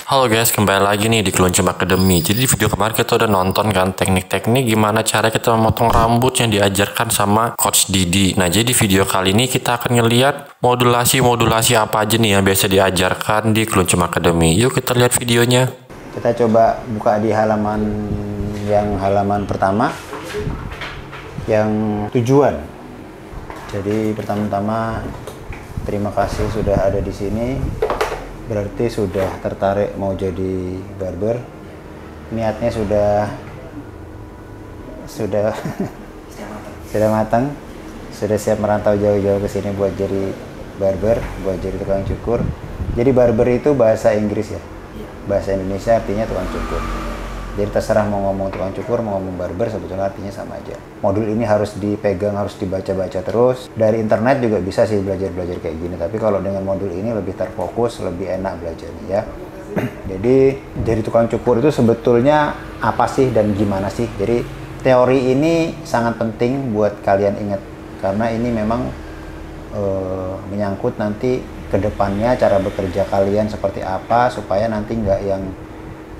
Halo guys, kembali lagi nih di Keluncur Academy. Jadi di video kemarin kita udah nonton kan teknik-teknik gimana cara kita memotong rambut yang diajarkan sama Coach Didi. Nah, jadi di video kali ini kita akan ngeliat modulasi apa aja nih yang biasa diajarkan di Keluncur Academy. Yuk kita lihat videonya. Kita coba buka di halaman pertama yang tujuan. Jadi pertama-tama terima kasih sudah ada di sini. Berarti sudah tertarik mau jadi barber, niatnya sudah sudah matang, sudah siap merantau jauh-jauh ke sini buat jadi barber, buat jadi tukang cukur. Jadi barber itu bahasa Inggris ya, bahasa Indonesia artinya tukang cukur. Jadi terserah mau ngomong tukang cukur, mau ngomong barber, sebetulnya artinya sama aja. Modul ini harus dipegang, harus dibaca-baca terus. Dari internet juga bisa sih belajar-belajar kayak gini. Tapi kalau dengan modul ini lebih terfokus, lebih enak belajarnya ya. Jadi tukang cukur itu sebetulnya apa sih dan gimana sih? Jadi teori ini sangat penting buat kalian ingat. Karena ini memang menyangkut nanti ke depannya cara bekerja kalian seperti apa. Supaya nanti nggak yang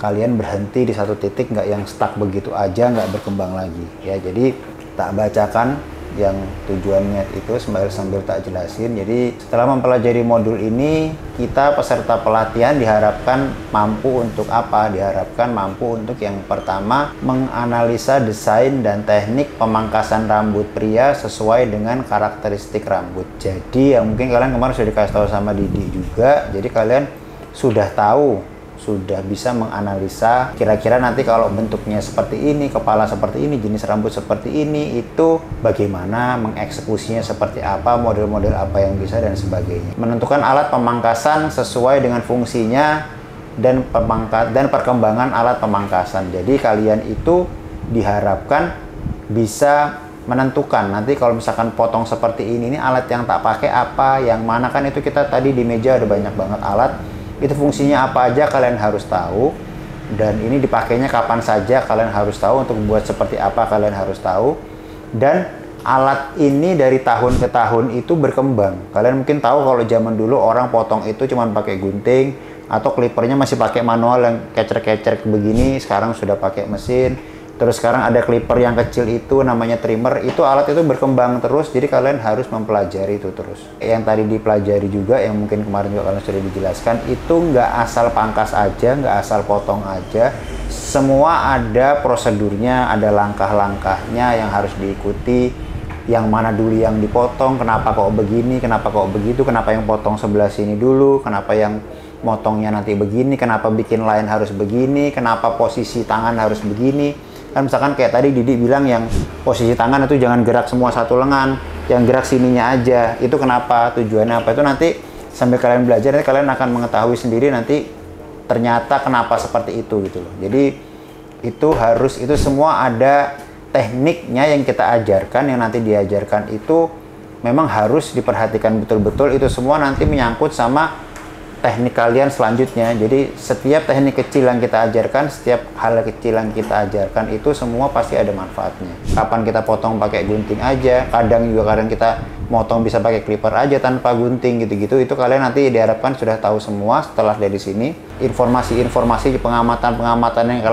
kalian berhenti di satu titik, nggak yang stuck begitu aja, nggak berkembang lagi ya. Jadi tak bacakan yang tujuannya itu sambil tak jelasin. Jadi setelah mempelajari modul ini, kita peserta pelatihan diharapkan mampu untuk apa? Diharapkan mampu untuk yang pertama, menganalisa desain dan teknik pemangkasan rambut pria sesuai dengan karakteristik rambut. Jadi yang mungkin kalian kemarin sudah dikasih tahu sama Didi juga, jadi kalian sudah tahu, sudah bisa menganalisa kira-kira nanti kalau bentuknya seperti ini, kepala seperti ini, jenis rambut seperti ini, itu bagaimana mengeksekusinya, seperti apa, model-model apa yang bisa dan sebagainya. Menentukan alat pemangkasan sesuai dengan fungsinya dan perkembangan alat pemangkasan. Jadi kalian itu diharapkan bisa menentukan nanti kalau misalkan potong seperti ini alat yang tak pakai apa, yang mana, kan itu kita tadi di meja ada banyak banget alat. Itu fungsinya apa aja kalian harus tahu, dan ini dipakainya kapan saja kalian harus tahu, untuk buat seperti apa kalian harus tahu. Dan alat ini dari tahun ke tahun itu berkembang. Kalian mungkin tahu kalau zaman dulu orang potong itu cuma pakai gunting atau clippernya masih pakai manual yang kecer-kecer begini, sekarang sudah pakai mesin. Terus sekarang ada clipper yang kecil itu namanya trimmer. Itu alat itu berkembang terus, jadi kalian harus mempelajari itu terus. Yang tadi dipelajari juga, yang mungkin kemarin juga kalian sudah dijelaskan, itu nggak asal pangkas aja, nggak asal potong aja. Semua ada prosedurnya, ada langkah-langkahnya yang harus diikuti. Yang mana dulu yang dipotong, kenapa kok begini, kenapa kok begitu, kenapa yang potong sebelah sini dulu, kenapa yang motongnya nanti begini, kenapa bikin lain harus begini, kenapa posisi tangan harus begini. Kan misalkan kayak tadi Didi bilang yang posisi tangan itu jangan gerak semua satu lengan, yang gerak sininya aja. Itu kenapa, tujuannya apa, itu nanti sambil kalian belajar nanti kalian akan mengetahui sendiri nanti ternyata kenapa seperti itu gitu loh. Jadi itu semua ada tekniknya yang kita ajarkan, yang nanti diajarkan itu memang harus diperhatikan betul-betul. Itu semua nanti menyangkut sama teknik kalian selanjutnya. Jadi setiap teknik kecil yang kita ajarkan, setiap hal kecil yang kita ajarkan itu semua pasti ada manfaatnya. Kapan kita potong pakai gunting aja, kadang kita motong bisa pakai clipper aja tanpa gunting gitu-gitu. Itu kalian nanti diharapkan sudah tahu semua setelah dari sini. Informasi-informasi pengamatan yang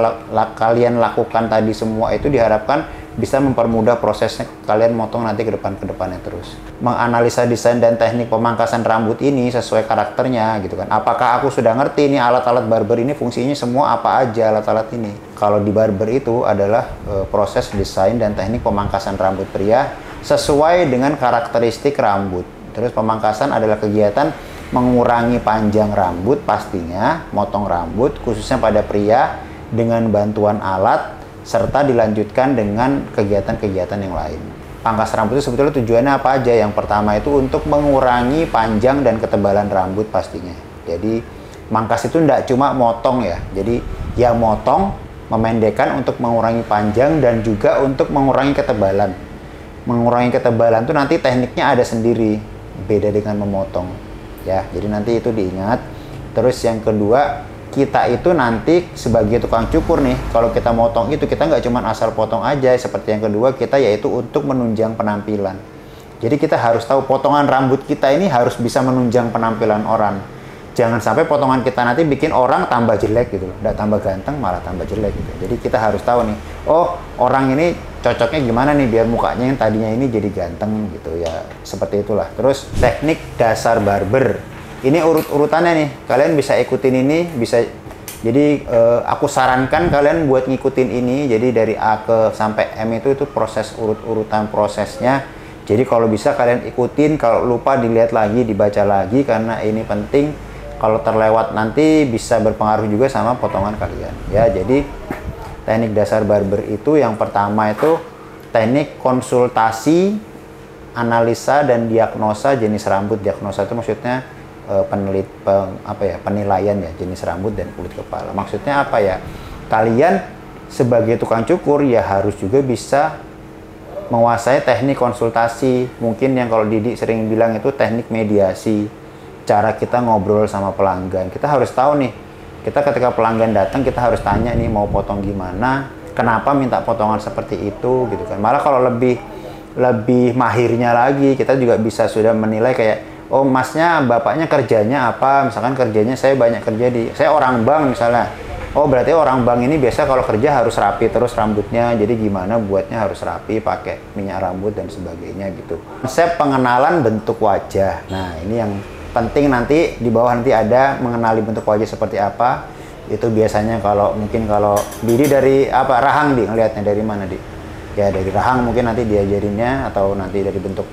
kalian lakukan tadi semua itu diharapkan bisa mempermudah prosesnya kalian motong nanti ke depannya terus. Menganalisa desain dan teknik pemangkasan rambut ini sesuai karakternya gitu kan. Apakah aku sudah ngerti ini alat-alat barber ini fungsinya semua apa aja alat-alat ini. Kalau di barber itu adalah proses desain dan teknik pemangkasan rambut pria sesuai dengan karakteristik rambut. Terus pemangkasan adalah kegiatan mengurangi panjang rambut, pastinya motong rambut khususnya pada pria dengan bantuan alat, serta dilanjutkan dengan kegiatan-kegiatan yang lain. Pangkas rambut itu sebetulnya tujuannya apa aja? Yang pertama itu untuk mengurangi panjang dan ketebalan rambut pastinya. Jadi mangkas itu tidak cuma motong ya. Jadi yang motong, memendekkan untuk mengurangi panjang dan juga untuk mengurangi ketebalan. Mengurangi ketebalan itu nanti tekniknya ada sendiri, beda dengan memotong. Ya, jadi nanti itu diingat. Terus yang kedua, kita itu nanti sebagai tukang cukur nih, kalau kita motong itu kita nggak cuma asal potong aja. Seperti yang kedua kita yaitu untuk menunjang penampilan. Jadi kita harus tahu potongan rambut kita ini harus bisa menunjang penampilan orang. jangan sampai potongan kita nanti bikin orang tambah jelek gitu loh, nggak tambah ganteng malah tambah jelek gitu. Jadi kita harus tahu nih, oh orang ini cocoknya gimana nih biar mukanya yang tadinya ini jadi ganteng gitu ya, seperti itulah. Terus teknik dasar barber, ini urut-urutannya nih, kalian bisa ikutin ini, bisa. Jadi aku sarankan kalian buat ngikutin ini, jadi dari A ke sampai M itu proses urut-urutan prosesnya. Jadi kalau bisa kalian ikutin, kalau lupa dilihat lagi, dibaca lagi, karena ini penting. Kalau terlewat nanti bisa berpengaruh juga sama potongan kalian ya. Jadi teknik dasar barber itu yang pertama itu teknik konsultasi, analisa dan diagnosa jenis rambut. Diagnosa itu maksudnya penilaian ya jenis rambut dan kulit kepala. Maksudnya apa ya? Kalian sebagai tukang cukur ya harus juga bisa menguasai teknik konsultasi. Mungkin yang kalau Didi sering bilang itu teknik mediasi. Cara kita ngobrol sama pelanggan. Kita harus tahu nih, kita ketika pelanggan datang kita harus tanya nih mau potong gimana, kenapa minta potongan seperti itu gitu kan. Malah kalau lebih mahirnya lagi, kita juga bisa sudah menilai kayak, oh masnya bapaknya kerjanya apa, misalkan kerjanya saya banyak kerja saya orang bank misalnya. Oh berarti orang bank ini biasa kalau kerja harus rapi terus rambutnya, jadi gimana buatnya harus rapi, pakai minyak rambut dan sebagainya gitu. Konsep pengenalan bentuk wajah. Nah ini yang penting, nanti di bawah nanti ada mengenali bentuk wajah seperti apa. Itu biasanya kalau Didi dari apa, rahang di ngelihatnya dari mana di? Ya dari rahang mungkin nanti diajarinnya, atau nanti dari bentuk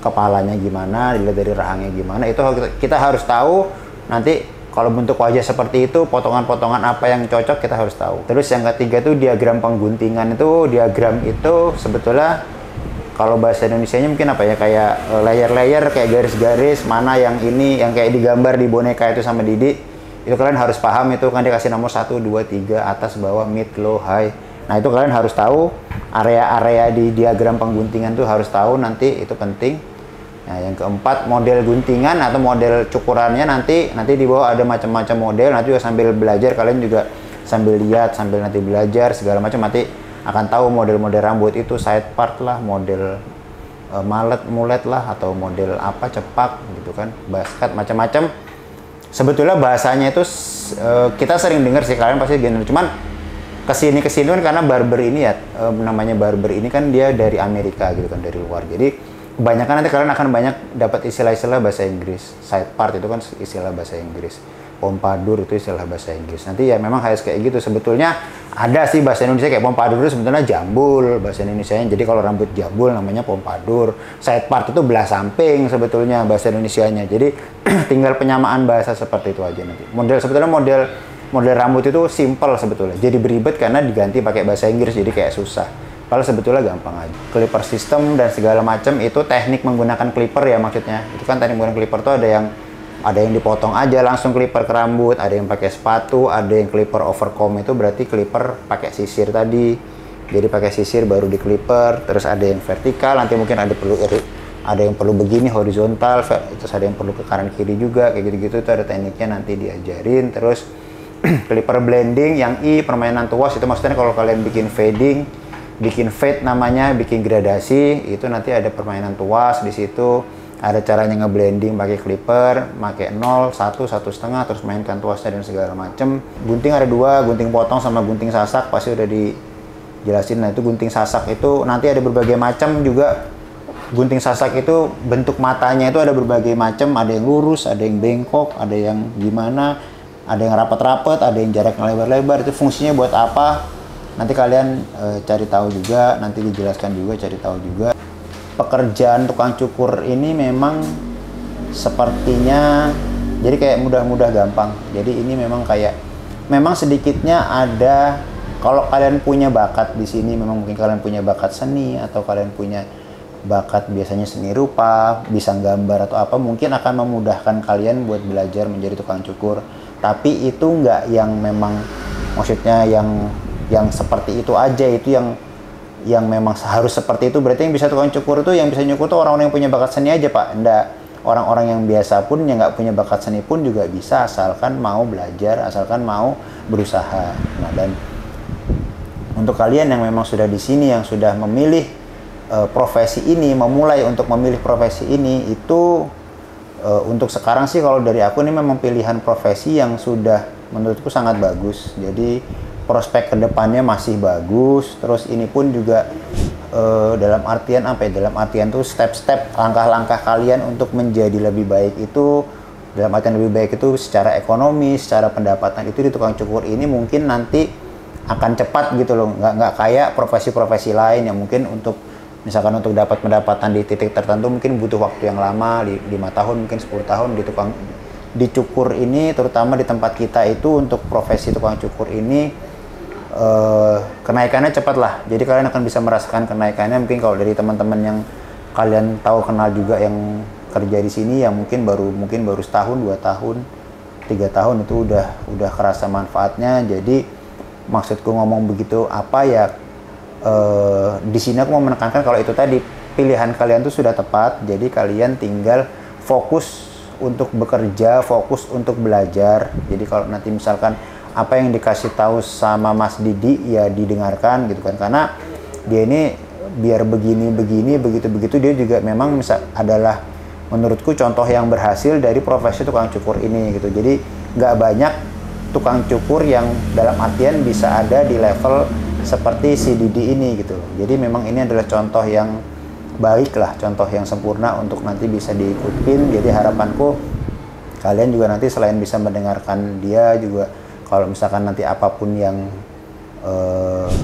kepalanya gimana, dilihat dari rahangnya gimana. Itu kita harus tahu nanti kalau bentuk wajah seperti itu, potongan-potongan apa yang cocok kita harus tahu. Terus yang ketiga itu diagram pengguntingan. Itu diagram itu sebetulnya kalau bahasa Indonesianya mungkin apa ya, kayak layer-layer, kayak garis-garis, mana yang ini, yang kayak digambar di boneka itu sama Didi, itu kalian harus paham. Itu kan dikasih nomor 1, 2, 3, atas, bawah, mid, low, high. Nah itu kalian harus tahu, area-area di diagram pengguntingan tuh harus tahu, nanti itu penting. Nah yang keempat, model guntingan atau model cukurannya nanti di bawah ada macam-macam model. Nanti juga sambil belajar, kalian juga sambil lihat, sambil nanti belajar segala macam, nanti akan tahu model-model rambut itu, side part lah, model mulet lah, atau model apa, cepak gitu kan, basket, macam-macam. Sebetulnya bahasanya itu kita sering dengar sih, kalian pasti gini, cuman kesini kan karena barber ini ya, namanya barber ini kan dia dari Amerika gitu kan, dari luar. Jadi kebanyakan nanti kalian akan banyak dapat istilah-istilah bahasa Inggris. Side part itu kan istilah bahasa Inggris, pompadour itu istilah bahasa Inggris. Nanti ya memang harus kayak gitu. Sebetulnya ada sih bahasa Indonesia kayak pompadour itu sebetulnya jambul bahasa Indonesianya. Jadi kalau rambut jambul namanya pompadour. Side part itu belah samping sebetulnya bahasa Indonesianya. Jadi tinggal penyamaan bahasa seperti itu aja nanti. Sebetulnya model rambut itu simple sebetulnya. Jadi beribet karena diganti pakai bahasa Inggris, jadi kayak susah. Kalau sebetulnya gampang aja. Clipper system dan segala macam itu teknik menggunakan clipper ya maksudnya. Itu kan teknik menggunakan clipper tuh ada yang dipotong aja langsung clipper ke rambut, ada yang pakai sepatu, ada yang clipper overcomb, itu berarti clipper pakai sisir tadi. Jadi pakai sisir baru di clipper. Terus ada yang vertikal, nanti mungkin ada yang perlu begini horizontal, terus ada yang perlu ke kanan kiri juga kayak gitu-gitu. Itu ada tekniknya nanti diajarin. Terus clipper blending, yang permainan tuas itu maksudnya kalau kalian bikin fading, bikin fade namanya, bikin gradasi, itu nanti ada permainan tuas di situ. Ada caranya ngeblending pakai clipper, pakai 0, 1, 1,5, terus mainkan tuasnya dan segala macem. Gunting ada 2, gunting potong sama gunting sasak, pasti udah dijelasin. Nah itu gunting sasak itu nanti ada berbagai macam juga. Gunting sasak itu bentuk matanya itu ada berbagai macam, ada yang lurus, ada yang bengkok, ada yang gimana, ada yang rapat-rapat, ada yang jaraknya lebar-lebar. Itu fungsinya buat apa? Nanti kalian cari tahu juga, nanti dijelaskan juga, cari tahu juga. Pekerjaan tukang cukur ini memang sepertinya jadi kayak mudah-mudah gampang. Jadi ini memang sedikitnya ada, kalau kalian punya bakat di sini, memang mungkin kalian punya bakat seni atau kalian punya bakat biasanya seni rupa, bisa gambar atau apa, mungkin akan memudahkan kalian buat belajar menjadi tukang cukur. Tapi itu nggak yang memang maksudnya yang seperti itu aja, itu yang memang harus seperti itu. Berarti yang bisa tukang cukur itu, yang bisa nyukur itu orang-orang yang punya bakat seni aja Pak. Enggak, orang-orang yang biasa pun, yang nggak punya bakat seni pun juga bisa, asalkan mau belajar, asalkan mau berusaha. Nah dan untuk kalian yang memang sudah di sini, yang sudah memilih profesi ini, memulai untuk memilih profesi ini, itu Untuk sekarang sih kalau dari aku ini memang pilihan profesi yang sudah menurutku sangat bagus. Jadi prospek kedepannya masih bagus. Terus ini pun juga dalam artian apa ya? Dalam artian tuh step-step langkah-langkah kalian untuk menjadi lebih baik itu, dalam artian lebih baik itu secara ekonomi, secara pendapatan itu di tukang cukur ini mungkin nanti akan cepat gitu loh. Nggak kayak profesi-profesi lain yang mungkin untuk misalkan untuk dapat pendapatan di titik tertentu mungkin butuh waktu yang lama, 5 tahun, mungkin 10 tahun. Di tukang dicukur ini, terutama di tempat kita itu untuk profesi tukang cukur ini kenaikannya cepat lah. Jadi kalian akan bisa merasakan kenaikannya mungkin kalau dari teman-teman yang kalian tahu kenal juga yang kerja di sini yang mungkin baru setahun, 2 tahun, 3 tahun itu udah kerasa manfaatnya. Jadi maksudku ngomong begitu apa ya, di sini aku mau menekankan kalau itu tadi pilihan kalian tuh sudah tepat. Jadi kalian tinggal fokus untuk bekerja, fokus untuk belajar. Jadi kalau nanti misalkan apa yang dikasih tahu sama Mas Didi ya didengarkan gitu kan, karena dia ini biar begini begitu dia juga memang adalah menurutku contoh yang berhasil dari profesi tukang cukur ini gitu. Jadi nggak banyak tukang cukur yang dalam artian bisa ada di level seperti si Didi ini gitu. Jadi memang ini adalah contoh yang baik lah, contoh yang sempurna untuk nanti bisa diikutin. Jadi harapanku kalian juga nanti selain bisa mendengarkan dia juga, kalau misalkan nanti apapun yang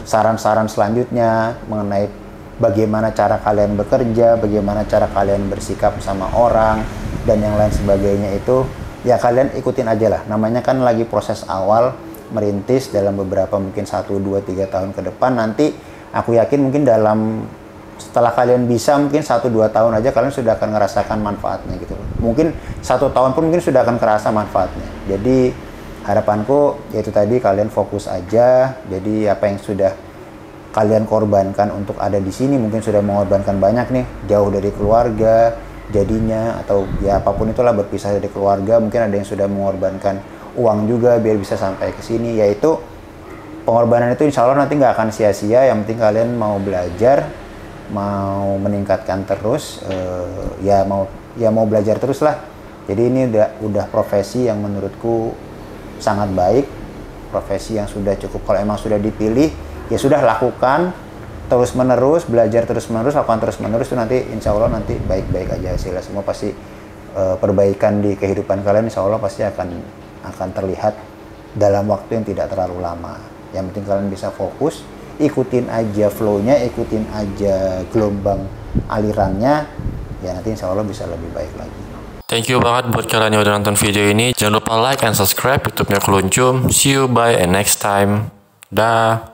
saran-saran selanjutnya mengenai bagaimana cara kalian bekerja, bagaimana cara kalian bersikap sama orang dan yang lain sebagainya itu ya kalian ikutin aja lah. Namanya kan lagi proses awal merintis, dalam beberapa mungkin 1, 2, 3 tahun ke depan nanti aku yakin mungkin setelah kalian bisa mungkin 1, 2 tahun aja kalian sudah akan ngerasakan manfaatnya gitu. Mungkin 1 tahun pun mungkin sudah akan kerasa manfaatnya. Jadi harapanku yaitu tadi kalian fokus aja. Jadi apa yang sudah kalian korbankan untuk ada di sini, mungkin sudah mengorbankan banyak nih, jauh dari keluarga jadinya, atau ya apapun itulah berpisah dari keluarga, mungkin ada yang sudah mengorbankan uang juga biar bisa sampai ke sini. Yaitu pengorbanan itu insya Allah nanti nggak akan sia-sia. Yang penting kalian mau belajar, mau meningkatkan terus, mau belajar terus lah. Jadi ini udah profesi yang menurutku sangat baik, profesi yang sudah cukup. Kalau emang sudah dipilih ya sudah lakukan terus menerus, belajar terus menerus, lakukan terus menerus, itu nanti insya Allah nanti baik-baik aja hasilnya. Semua pasti perbaikan di kehidupan kalian insya Allah pasti akan terlihat dalam waktu yang tidak terlalu lama. Yang penting kalian bisa fokus, ikutin aja flow-nya, ikutin aja gelombang alirannya, ya nanti insya Allah bisa lebih baik lagi. Thank you banget buat kalian yang udah nonton video ini. Jangan lupa like and subscribe YouTube-nya Keluncum. See you, bye, and next time. Dah.